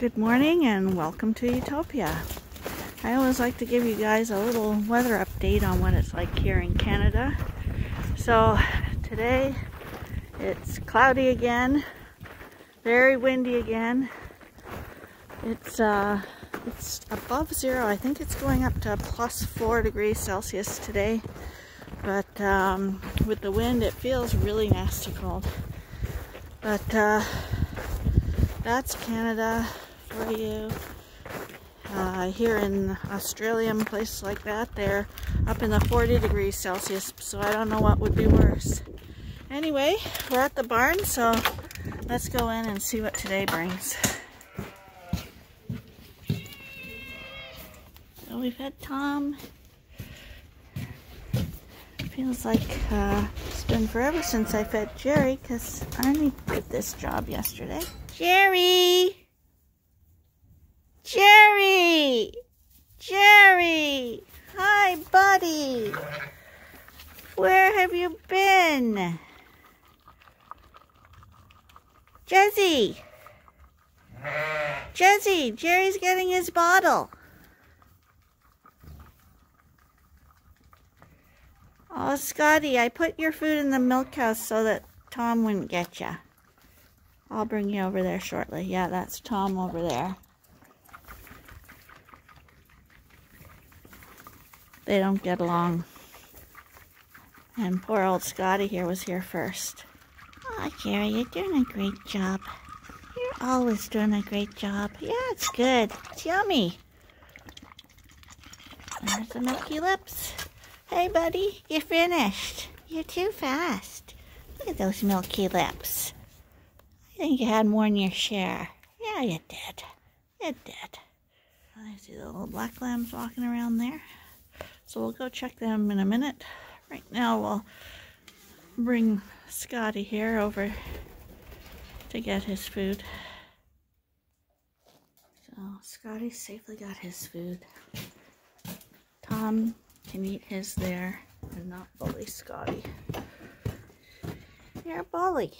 Good morning and welcome to Ewetopia. I always like to give you guys a little weather update on what it's like here in Canada. So today it's cloudy again, very windy again. It's above zero. I think it's going up to plus 4 degrees Celsius today, but with the wind it feels really nasty cold. But that's Canada for you. Here in Australia and places like that, they're up in the 40 degrees Celsius, so I don't know what would be worse. Anyway, we're at the barn, so let's go in and see what today brings. So we fed Tom. Feels like it's been forever since I fed Jerry, because Arnie did this job yesterday. Jerry! Jerry! Jerry! Hi, buddy! Where have you been? Jesse! Jesse! Jerry's getting his bottle. Oh, Scotty, I put your food in the milk house so that Tom wouldn't get you. I'll bring you over there shortly. Yeah, that's Tom over there. They don't get along. And poor old Scotty here was here first. Oh, Jerry, you're doing a great job. You're always doing a great job. Yeah, it's good. It's yummy. There's the milky lips. Hey, buddy, you finished. You're too fast. Look at those milky lips. I think you had more than your share. Yeah, you did. You did. I see the little black lambs walking around there. So we'll go check them in a minute. Right now we'll bring Scotty here over to get his food. So Scotty safely got his food. Tom can eat his there and not bully Scotty. You're a bully.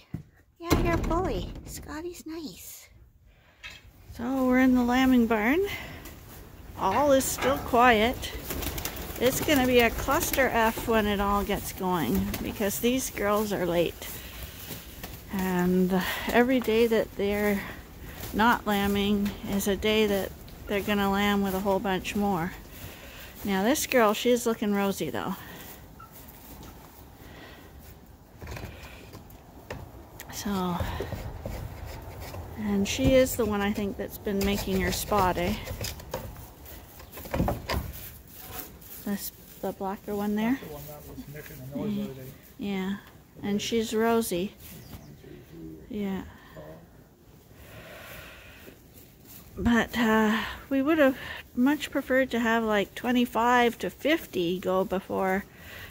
Yeah, you're a bully. Scotty's nice. So we're in the lambing barn. All is still quiet. It's going to be a cluster F when it all gets going, because these girls are late. And every day that they're not lambing is a day that they're going to lamb with a whole bunch more. Now this girl, she's looking rosy though. So, and she is the one I think that's been making her spot, eh? The blacker one there? The one that was making a noise the other day. Yeah, and she's rosy. Yeah. But we would have much preferred to have like 25 to 50 go before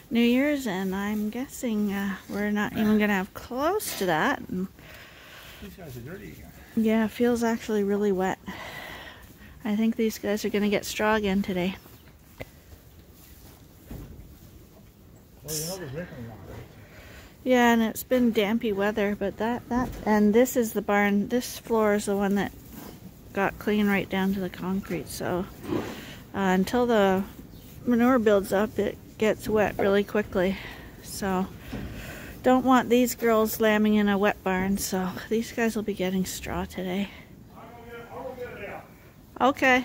New Year's, and I'm guessing we're not even going to have close to that. And these guys are dirty again. yeah, it feels actually really wet. I think these guys are going to get straw again today. Well, you know there's rain a lot, right? Yeah, and it's been dampy weather, but and this is the barn. This floor is the one that got clean right down to the concrete. So until the manure builds up, it gets wet really quickly. So don't want these girls lambing in a wet barn. So these guys will be getting straw today. I'll get it out. Okay.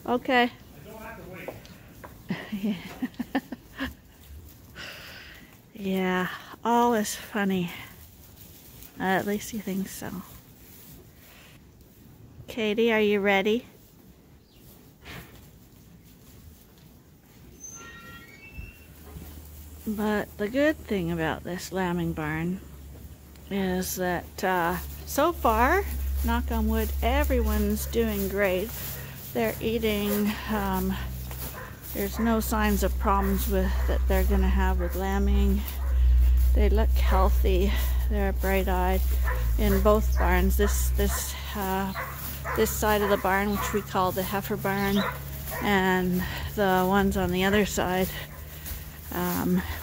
Okay. I don't have to wait. Yeah, all is funny. At least you think so. Katie, are you ready? But the good thing about this lambing barn is that so far, knock on wood, everyone's doing great. They're eating. There's no signs of problems that they're going to have with lambing. They look healthy. They're bright-eyed in both barns. This side of the barn, which we call the heifer barn, and the ones on the other side,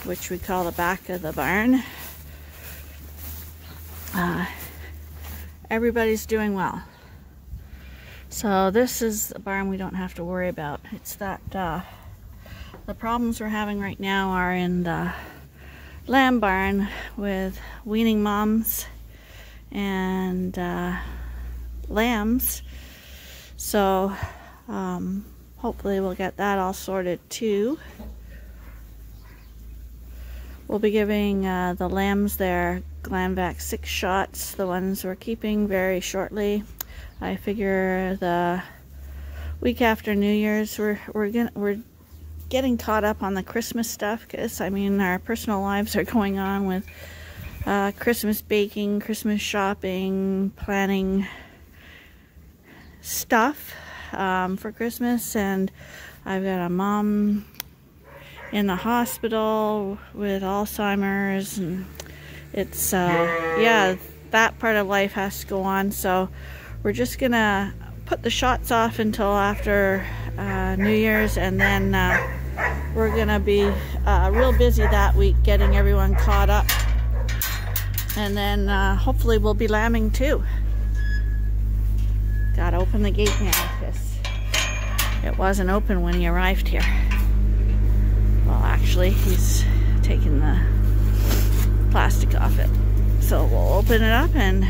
which we call the back of the barn. everybody's doing well. So this is a barn we don't have to worry about. It's that the problems we're having right now are in the lamb barn with weaning moms and lambs. So hopefully we'll get that all sorted too. We'll be giving the lambs their Glanvac 6 shots, the ones we're keeping, very shortly. I figure the week after New Year's we're getting caught up on the Christmas stuff, because I mean our personal lives are going on with Christmas baking, Christmas shopping, planning stuff for Christmas, and I've got a mom in the hospital with Alzheimer's, and it's yeah, that part of life has to go on. So we're just gonna put the shots off until after New Year's, and then we're gonna be real busy that week getting everyone caught up, and then hopefully we'll be lambing too. Gotta open the gate now because it wasn't open when he arrived here. Well, actually, he's taking the plastic off it. So we'll open it up and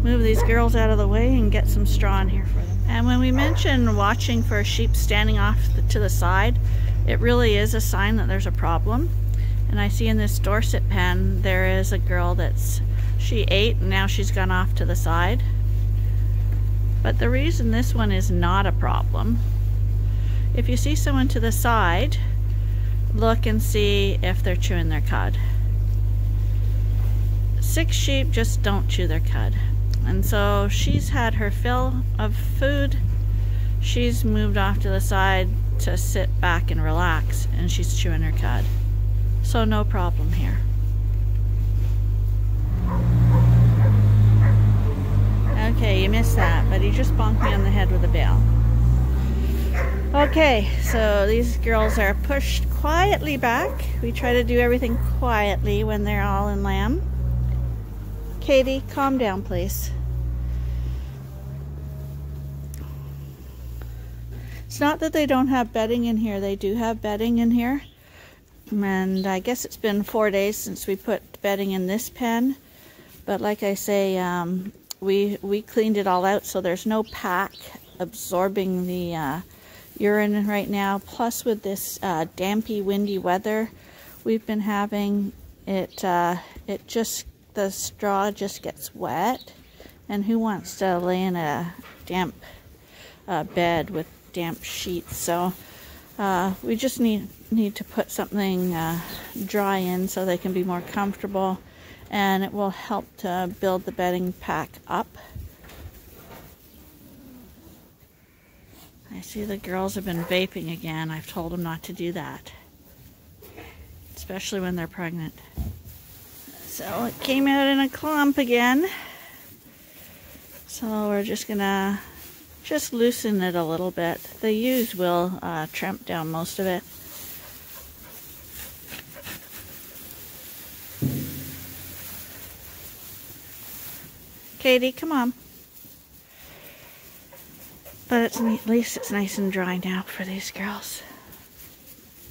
move these girls out of the way and get some straw in here for them. And when we mention watching for sheep standing off to the side, it really is a sign that there's a problem. And I see in this Dorset pen, there is a girl she ate and now she's gone off to the side. But the reason this one is not a problem, if you see someone to the side, look and see if they're chewing their cud. 6 sheep just don't chew their cud. And so she's had her fill of food. She's moved off to the side to sit back and relax, and she's chewing her cud. So no problem here. Okay, you missed that, but he just bonked me on the head with a bale. Okay, so these girls are pushed quietly back. We try to do everything quietly when they're all in lamb. Katie, calm down, please. It's not that they don't have bedding in here. They do have bedding in here. And I guess it's been 4 days since we put bedding in this pen. But like I say, we cleaned it all out, so there's no pack absorbing the urine right now. Plus with this dampy, windy weather we've been having, the straw just gets wet, and who wants to lay in a damp bed with damp sheets? So we just need to put something dry in so they can be more comfortable, and it will help to build the bedding pack up. I see the girls have been vaping again. I've told them not to do that, especially when they're pregnant. So it came out in a clump again. So we're just gonna loosen it a little bit. The ewes will tramp down most of it. Katie, come on. But at least it's nice and dry now for these girls.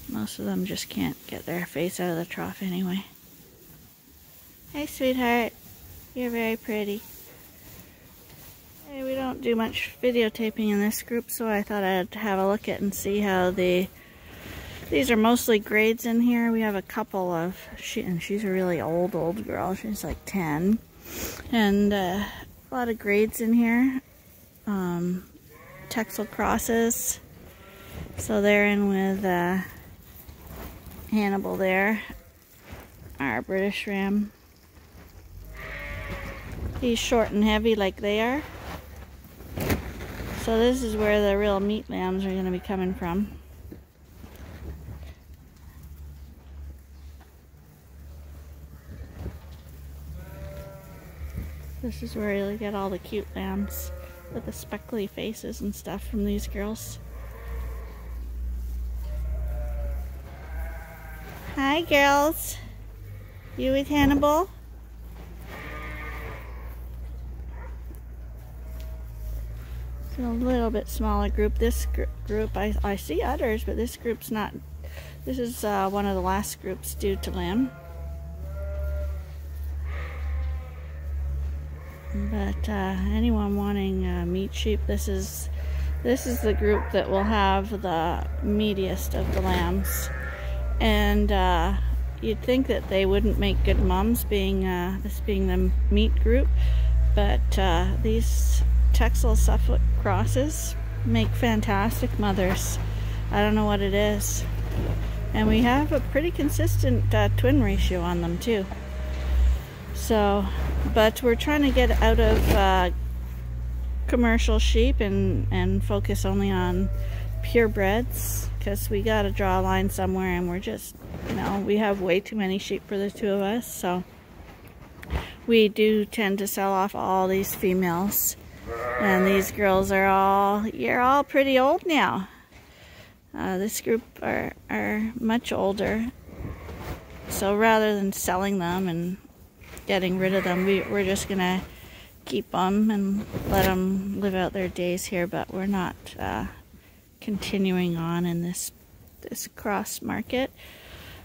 Most of them just can't get their face out of the trough anyway. Hey, sweetheart. You're very pretty. Hey, we don't do much videotaping in this group, so I thought I'd have a look at and see how these are mostly grades in here. We have a couple of, and she's a really old girl. She's like 10. And a lot of grades in here. Texel crosses. So they're in with Hannibal there. Our British Ram. He's short and heavy like they are. So this is where the real meat lambs are going to be coming from. This is where you'll get all the cute lambs with the speckly faces and stuff from these girls. Hi girls. You with Hannibal? a little bit smaller group. This group, I see others, but this group's not. This is one of the last groups due to limb. But anyone wanting meat sheep, this is the group that will have the meatiest of the lambs. And you'd think that they wouldn't make good mums, being this being the meat group, but these Texel Suffolk crosses make fantastic mothers. I don't know what it is. And we have a pretty consistent twin ratio on them too. So, but we're trying to get out of commercial sheep and focus only on purebreds, because we got to draw a line somewhere, and we're just, you know, we have way too many sheep for the two of us, so we do tend to sell off all these females. And these girls are all, you're all pretty old now. This group are much older, so rather than selling them and getting rid of them, we're just gonna keep them and let them live out their days here, but we're not continuing on in this cross market.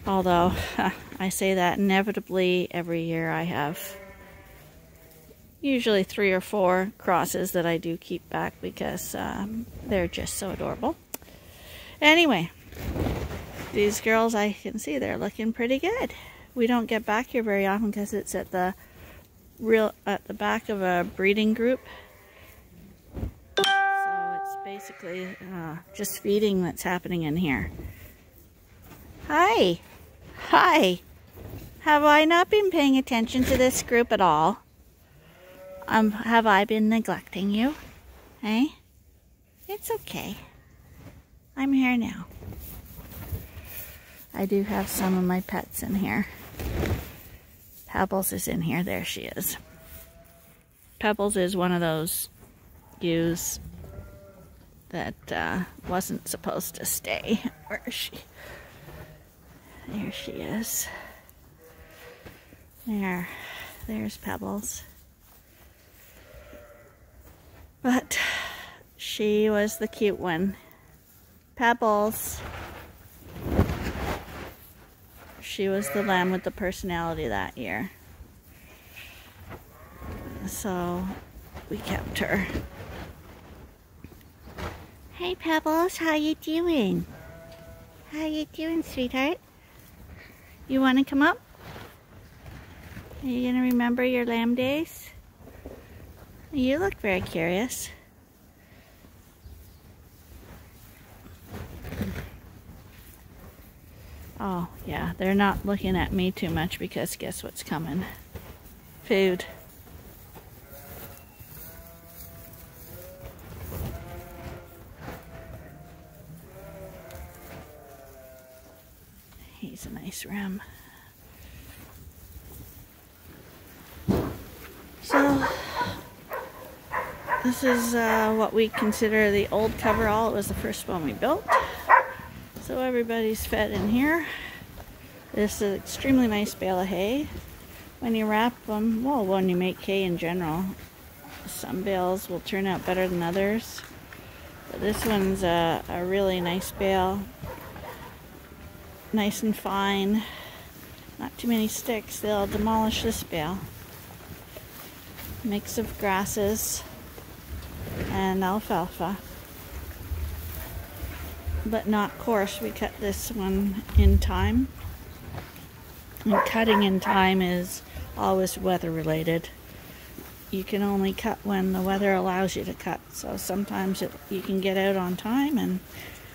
Although I say that inevitably every year I have usually 3 or 4 crosses that I do keep back because they're just so adorable. Anyway, these girls, I can see they're looking pretty good. We don't get back here very often because it's at the back of a breeding group. So it's basically just feeding that's happening in here. Hi. Hi. Have I not been paying attention to this group at all? Have I been neglecting you? Eh? It's okay. I'm here now. I do have some of my pets in here. Pebbles is in here. There she is. Pebbles is one of those ewes that wasn't supposed to stay. Where is she? There she is. There's Pebbles. But she was the cute one. Pebbles. She was the lamb with the personality that year. So we kept her. Hey Pebbles, how you doing? How you doing, sweetheart? You want to come up? Are you going to remember your lamb days? You look very curious. Oh, yeah, they're not looking at me too much because guess what's coming? Food. He's a nice ram. So, this is what we consider the old coverall. It was the first one we built. So everybody's fed in here. This is an extremely nice bale of hay. When you wrap them, well, when you make hay in general, some bales will turn out better than others. But this one's a really nice bale. Nice and fine. Not too many sticks. They'll demolish this bale. Mix of grasses and alfalfa. But not coarse. We cut this one in time. And cutting in time is always weather related. You can only cut when the weather allows you to cut. So sometimes you can get out on time, and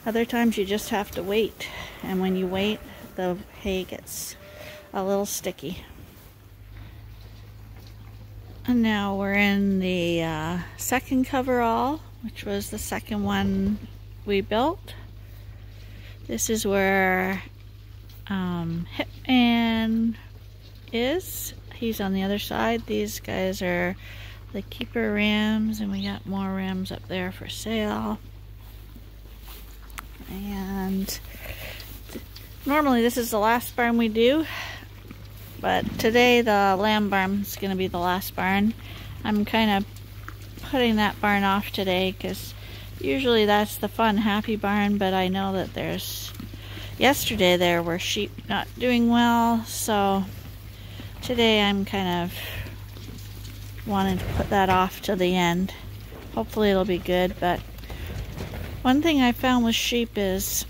other times you just have to wait. And when you wait, the hay gets a little sticky. And now we're in the second coverall, which was the second one we built. This is where Hitman is. He's on the other side. These guys are the keeper rams, and we got more rams up there for sale. And normally this is the last barn we do, but today the lamb barn is going to be the last barn. I'm kind of putting that barn off today because usually that's the fun, happy barn, but I know that yesterday there were sheep not doing well, so today I'm kind of wanting to put that off to the end. Hopefully it'll be good, but one thing I found with sheep is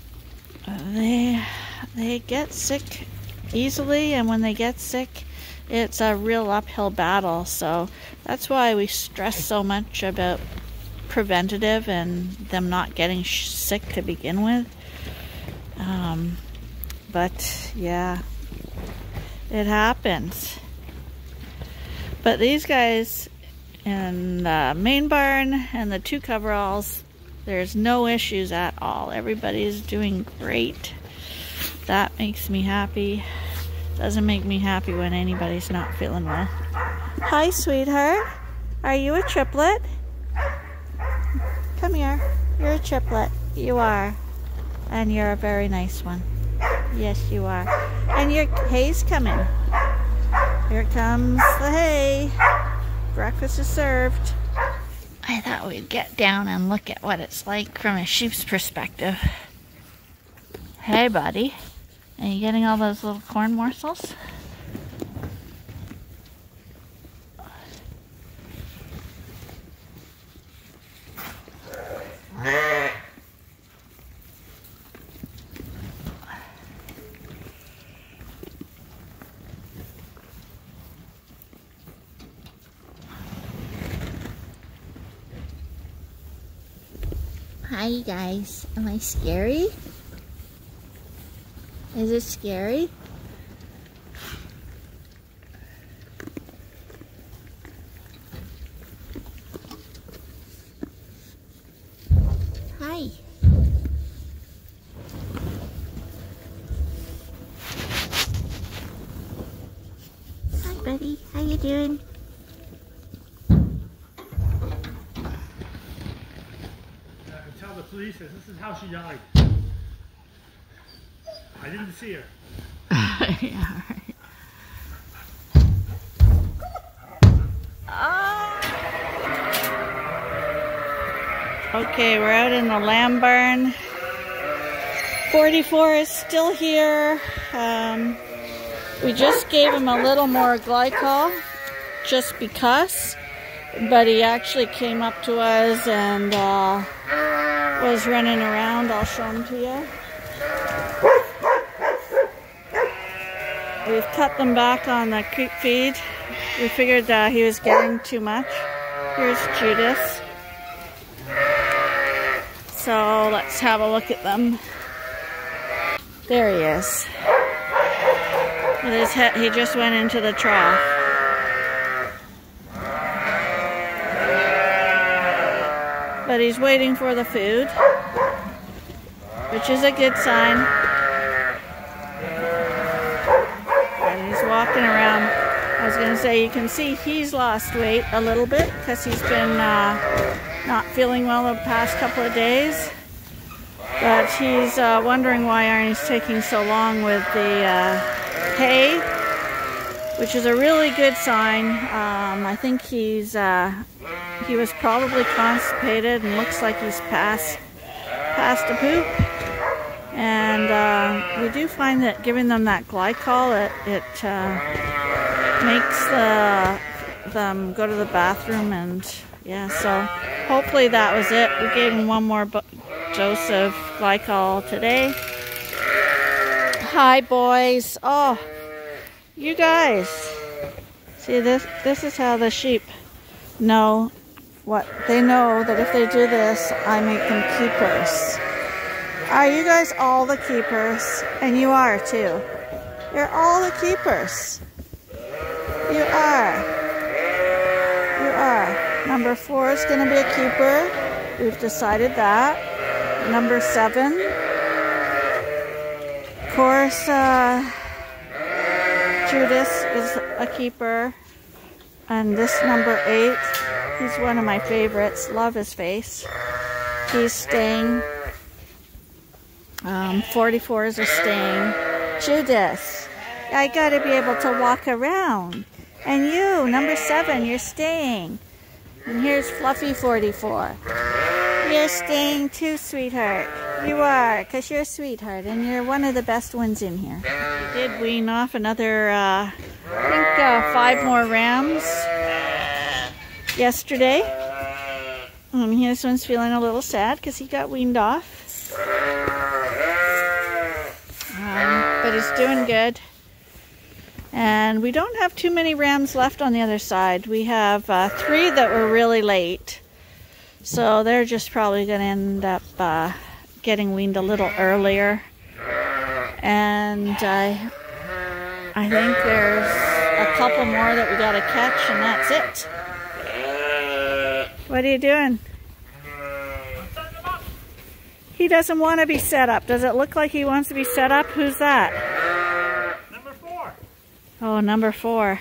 they get sick easily, and when they get sick, it's a real uphill battle. So that's why we stress so much about preventative and them not getting sick to begin with. But yeah, it happens. But these guys in the main barn and the 2 coveralls, there's no issues at all. Everybody's doing great. That makes me happy. Doesn't make me happy when anybody's not feeling well. Hi, sweetheart. Are you a triplet? Come here. You're a triplet. You are. And you're a very nice one. Yes, you are. And your hay's coming. Here comes the hay. Breakfast is served. I thought we'd get down and look at what it's like from a sheep's perspective. Hey, buddy. Are you getting all those little corn morsels? Hi, you guys. Am I scary? Is it scary? Hi. Hi, buddy. How you doing? Tell the police that this is how she died. I didn't see her. Yeah, right. Oh. Okay, we're out in the lamb barn. 44 is still here. We just gave him a little more glycol, just because. But he actually came up to us and was running around. I'll show him to you. We've cut them back on the creep feed. We figured he was getting too much. Here's Judas. So let's have a look at them. There he is. With his head, he just went into the trough. But he's waiting for the food, which is a good sign. And he's walking around. I was going to say, you can see he's lost weight a little bit because he's been not feeling well the past couple of days. But he's wondering why Arnie's taking so long with the hay, which is a really good sign. I think he was probably constipated and looks like he's past a poop. And we do find that giving them that glycol, it makes them go to the bathroom, and yeah, so hopefully that was it. We gave him one more dose of glycol today. Hi, boys. Oh, you guys. See, this is how the sheep know what they know, that if they do this, I make them keepers. Are you guys all the keepers? And you are too. You're all the keepers. You are. You are. Number 4 is going to be a keeper. We've decided that. Number 7. Of course, Judas is a keeper. And this number 8, he's one of my favorites. Love his face. He's staying. 44 is a staying. Judas, I gotta be able to walk around. And you, number 7, you're staying. And here's Fluffy 44. You're staying too, sweetheart. You are, because you're a sweetheart, and you're one of the best ones in here. We did wean off another, I think 5 more rams yesterday. This one's feeling a little sad because he got weaned off. But he's doing good. And we don't have too many rams left on the other side. We have 3 that were really late. So they're just probably going to end up getting weaned a little earlier. And I think there's a couple more that we got to catch, and that's it. What are you doing? He doesn't want to be set up. Does it look like he wants to be set up? Who's that? Number 4. Oh, number 4.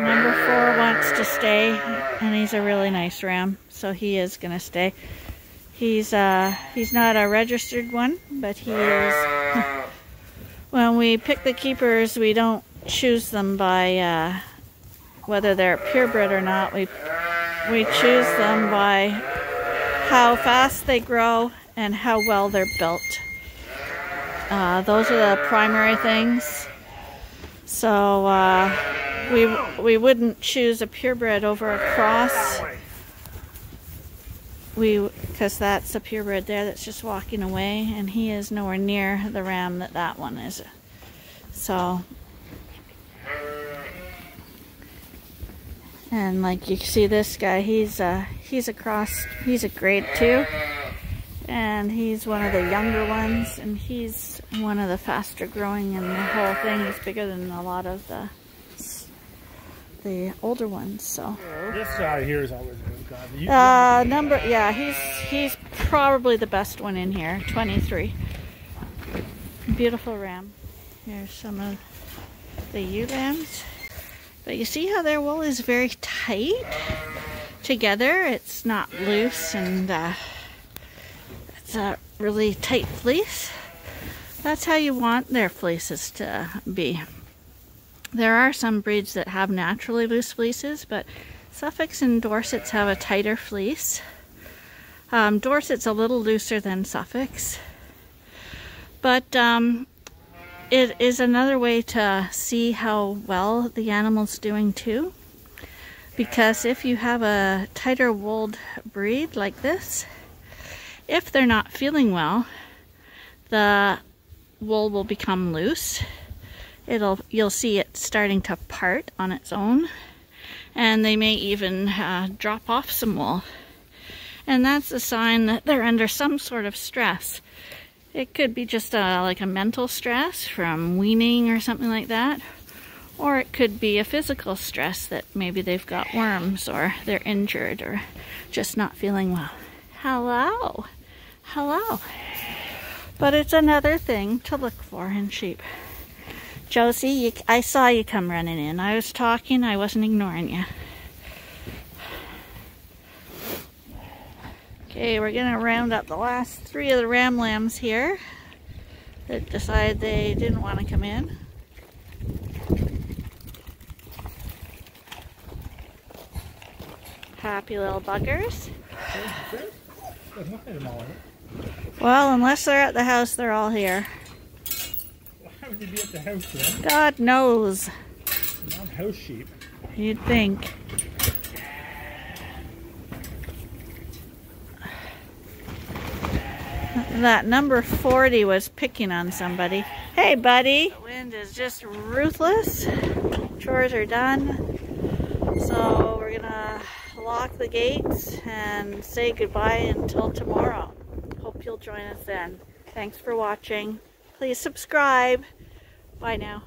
Number 4 wants to stay, and he's a really nice ram, so he is going to stay. He's not a registered one, but he is. When we pick the keepers, we don't choose them by whether they're purebred or not. We choose them by how fast they grow and how well they're built. Those are the primary things. So we wouldn't choose a purebred over a cross. Because that's a purebred there that's just walking away, and he is nowhere near the ram that one is. So, and like you see this guy, he's a cross. He's a grade 2, and he's one of the younger ones, and he's one of the faster growing in the whole thing. He's bigger than a lot of the older ones. So this guy here is always a good guy. He's probably the best one in here. 23. Beautiful ram. Here's some of the ewe lambs. But you see how their wool is very tight together. It's not loose, and it's a really tight fleece. That's how you want their fleeces to be. There are some breeds that have naturally loose fleeces, but Suffolks and Dorsets have a tighter fleece. Dorset's a little looser than Suffolks, but it is another way to see how well the animal's doing too. Because if you have a tighter wooled breed like this, if they're not feeling well, the wool will become loose. You'll see it starting to part on its own, and they may even drop off some wool. And that's a sign that they're under some sort of stress. It could be just like a mental stress from weaning or something like that, or it could be a physical stress that maybe they've got worms or they're injured or just not feeling well. Hello, hello. But it's another thing to look for in sheep. Josie, I saw you come running in. I was talking, I wasn't ignoring you. Okay, we're gonna round up the last 3 of the ram lambs here that decided they didn't want to come in. Happy little buggers. Well, unless they're at the house, they're all here. Why would you be at the house then? God knows. Not house sheep. You'd think. That number 40 was picking on somebody. Hey, buddy. The wind is just ruthless. Chores are done. So we're gonna lock the gates and say goodbye until tomorrow. Hope you'll join us then. Thanks for watching. Please subscribe. Bye now.